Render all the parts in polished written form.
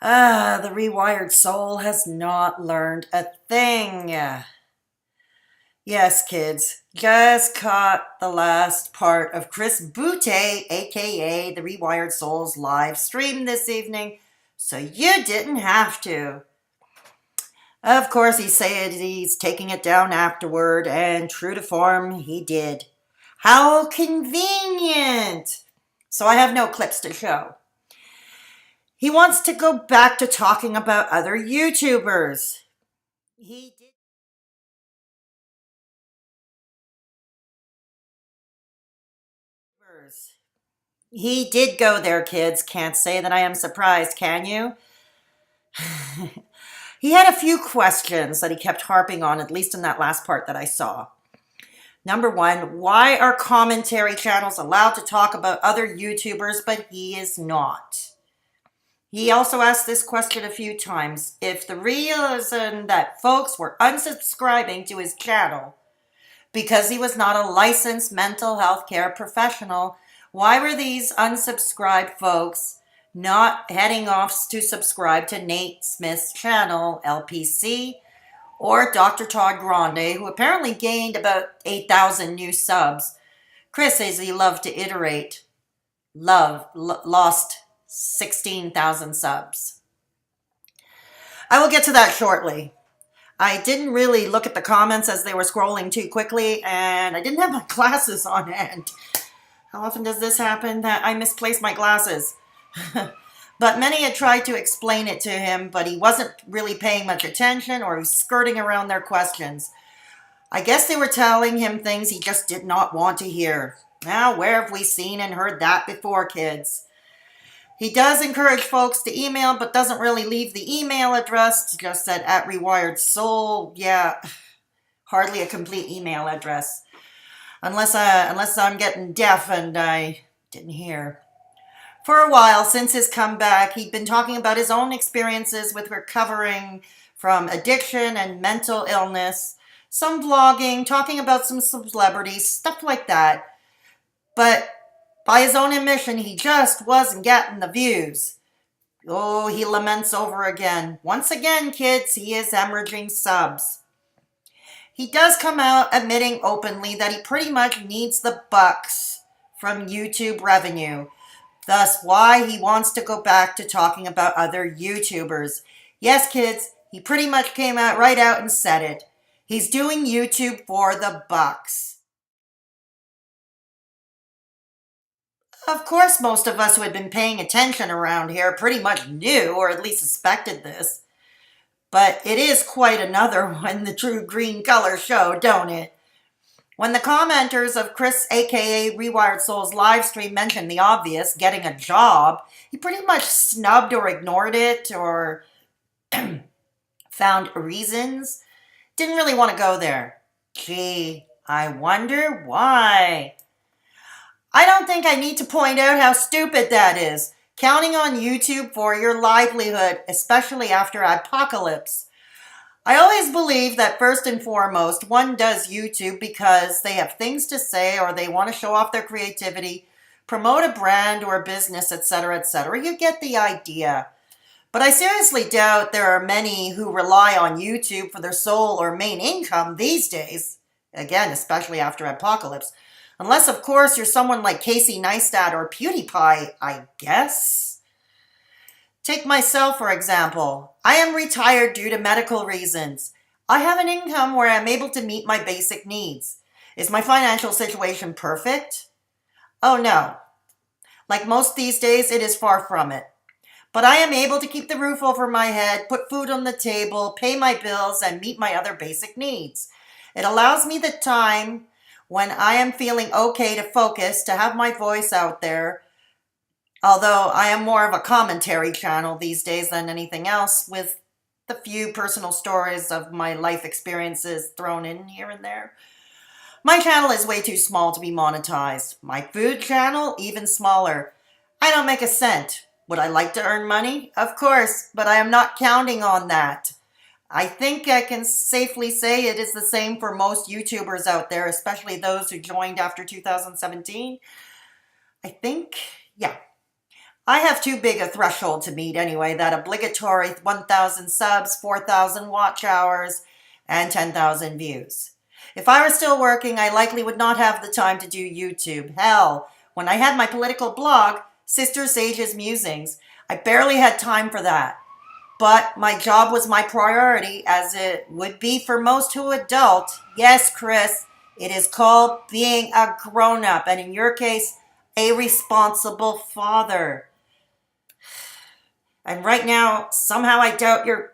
The rewired soul has not learned a thing. Yes, kids, just caught the last part of Chris Butte, aka the Rewired Soul's live stream this evening, so you didn't have to. Of course, he said he's taking it down afterward, and true to form, he did. How convenient! So I have no clips to show. He wants to go back to talking about other YouTubers. He did. He did go there, kids. Can't say that I am surprised, can you? He had a few questions that he kept harping on, at least in that last part that I saw. Number one, why are commentary channels allowed to talk about other YouTubers, but he is not? He also asked this question a few times. If the reason that folks were unsubscribing to his channel because he was not a licensed mental health care professional, why were these unsubscribed folks not heading off to subscribe to Nate Smith's channel, LPC, or Dr. Todd Grande, who apparently gained about 8,000 new subs? Chris says he loved to iterate. Lost 16,000 subs. I will get to that shortly. I didn't really look at the comments as they were scrolling too quickly, and I didn't have my glasses on hand. How often does this happen that I misplace my glasses? But many had tried to explain it to him, but he wasn't really paying much attention, or he was skirting around their questions. I guess they were telling him things he just did not want to hear. Now, where have we seen and heard that before, kids? He does encourage folks to email, but doesn't really leave the email address. Just said at Rewired Soul. Yeah, hardly a complete email address. Unless I'm getting deaf and I didn't hear. For a while, since his comeback, he'd been talking about his own experiences with recovering from addiction and mental illness, some vlogging, talking about some celebrities, stuff like that. But by his own admission, he just wasn't getting the views. Oh, he laments over again. Once again, kids, he is hemorrhaging subs. He does come out admitting openly that he pretty much needs the bucks from YouTube revenue. Thus, why he wants to go back to talking about other YouTubers. Yes, kids, he pretty much came out right out and said it. He's doing YouTube for the bucks. Of course, most of us who had been paying attention around here pretty much knew, or at least suspected this. But it is quite another when the true green colors show, don't it? When the commenters of Chris aka Rewired Soul's live stream mentioned the obvious, getting a job, he pretty much snubbed or ignored it or found reasons. Didn't really want to go there. Gee, I wonder why. I don't think I need to point out how stupid that is. Counting on YouTube for your livelihood, especially after apocalypse. I always believe that first and foremost, one does YouTube because they have things to say or they want to show off their creativity, promote a brand or a business, etc., etc. You get the idea. But I seriously doubt there are many who rely on YouTube for their sole or main income these days. Again, especially after apocalypse. Unless, of course, you're someone like Casey Neistat or PewDiePie, I guess. Take myself, for example. I am retired due to medical reasons. I have an income where I'm able to meet my basic needs. Is my financial situation perfect? Oh no. Like most these days, it is far from it. But I am able to keep the roof over my head, put food on the table, pay my bills, and meet my other basic needs. It allows me the time when I am feeling okay to focus, to have my voice out there. Although I am more of a commentary channel these days than anything else, with the few personal stories of my life experiences thrown in here and there. My channel is way too small to be monetized. My food channel, even smaller. I don't make a cent. Would I like to earn money? Of course, but I am not counting on that. I think I can safely say it is the same for most YouTubers out there, especially those who joined after 2017. I think, yeah. I have too big a threshold to meet anyway, that obligatory 1,000 subs, 4,000 watch hours, and 10,000 views. If I were still working, I likely would not have the time to do YouTube. Hell, when I had my political blog, Sister Sage's Musings, I barely had time for that. But my job was my priority, as it would be for most who adult. Yes, Chris, it is called being a grown-up, and in your case, a responsible father. And right now, somehow I doubt you're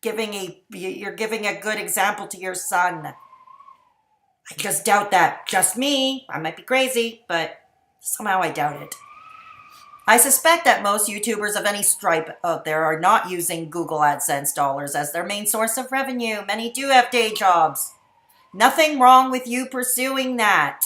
giving a good example to your son. I just doubt that. Just me. I might be crazy, but somehow I doubt it. I suspect that most YouTubers of any stripe out there are not using Google AdSense dollars as their main source of revenue. Many do have day jobs. Nothing wrong with you pursuing that.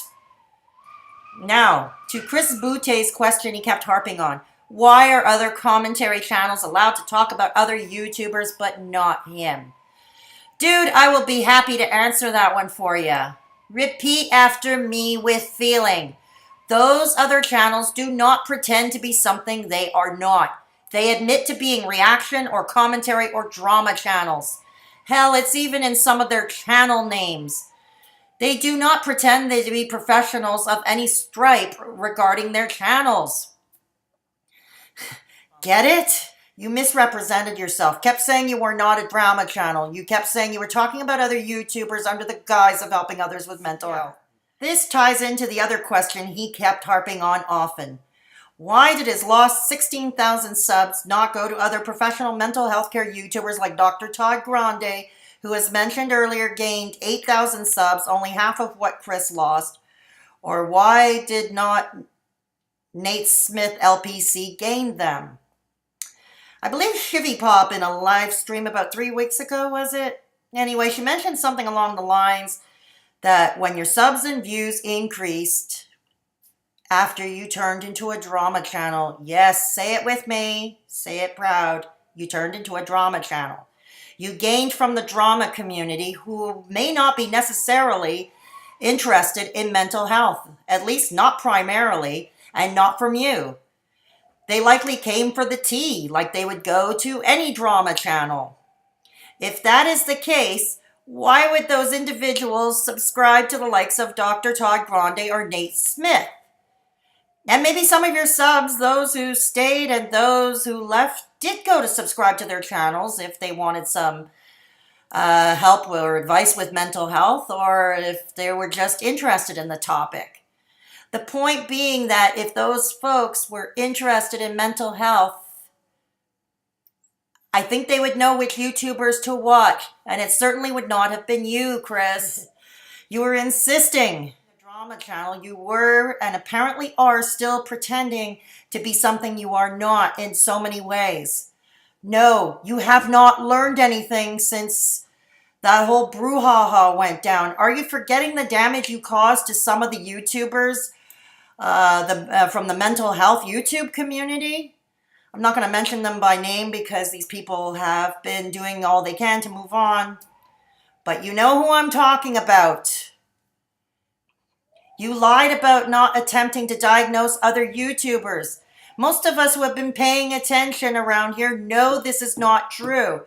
Now, to Chris Boutte's question he kept harping on. Why are other commentary channels allowed to talk about other YouTubers but not him? Dude, I will be happy to answer that one for you. Repeat after me with feeling. Those other channels do not pretend to be something they are not. They admit to being reaction or commentary or drama channels. Hell, it's even in some of their channel names. They do not pretend they to be professionals of any stripe regarding their channels. Get it? You misrepresented yourself. Kept saying you were not a drama channel. You kept saying you were talking about other YouTubers under the guise of helping others with mental health. This ties into the other question he kept harping on often. Why did his lost 16,000 subs not go to other professional mental health care YouTubers like Dr. Todd Grande, who, as mentioned earlier, gained 8,000 subs, only half of what Chris lost? Or why did not Nate Smith LPC gain them? I believe Shivy Pop in a live stream about 3 weeks ago, was it? Anyway, she mentioned something along the lines that when your subs and views increased after you turned into a drama channel, yes, say it with me, say it proud, you turned into a drama channel. You gained from the drama community who may not be necessarily interested in mental health, at least not primarily, and not from you. They likely came for the tea, like they would go to any drama channel. If that is the case, why would those individuals subscribe to the likes of Dr. Todd Grande or Nate Smith? And maybe some of your subs, those who stayed and those who left, did go to subscribe to their channels if they wanted some help or advice with mental health, or if they were just interested in the topic. The point being that if those folks were interested in mental health, I think they would know which YouTubers to watch, and it certainly would not have been you, Chris. You were insisting. The drama channel, you were and apparently are still pretending to be something you are not in so many ways. No, you have not learned anything since that whole brouhaha went down. Are you forgetting the damage you caused to some of the YouTubers from the mental health YouTube community? I'm not going to mention them by name because these people have been doing all they can to move on. But you know who I'm talking about. You lied about not attempting to diagnose other YouTubers. Most of us who have been paying attention around here know this is not true.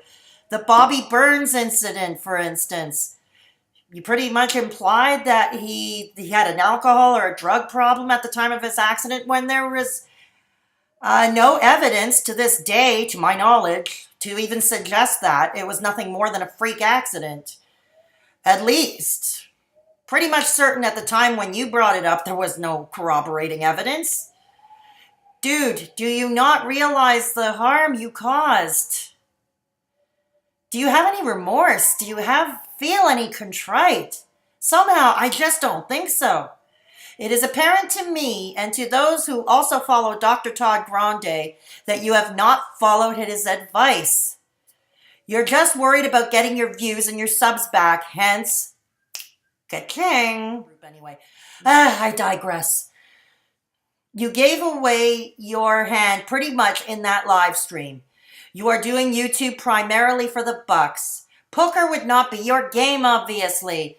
The Bobby Burns incident, for instance. You pretty much implied that he had an alcohol or a drug problem at the time of his accident when there was no evidence to this day, to my knowledge, to even suggest that it was nothing more than a freak accident. At least, pretty much certain at the time when you brought it up, there was no corroborating evidence. Dude, do you not realize the harm you caused? Do you have any remorse? Do you feel any contrite? Somehow, I just don't think so. It is apparent to me and to those who also follow Dr. Todd Grande that you have not followed his advice. You're just worried about getting your views and your subs back, hence, ka-ching. Anyway, I digress. You gave away your hand pretty much in that live stream. You are doing YouTube primarily for the bucks. Poker would not be your game, obviously.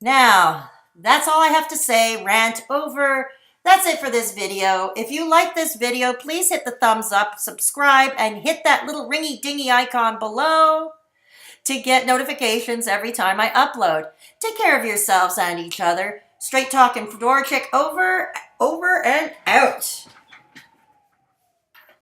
Now, that's all I have to say. Rant over. That's it for this video. If you like this video, please hit the thumbs up, subscribe, and hit that little ringy dingy icon below to get notifications every time I upload. Take care of yourselves and each other. Straight Talking Fedora Chick over and out.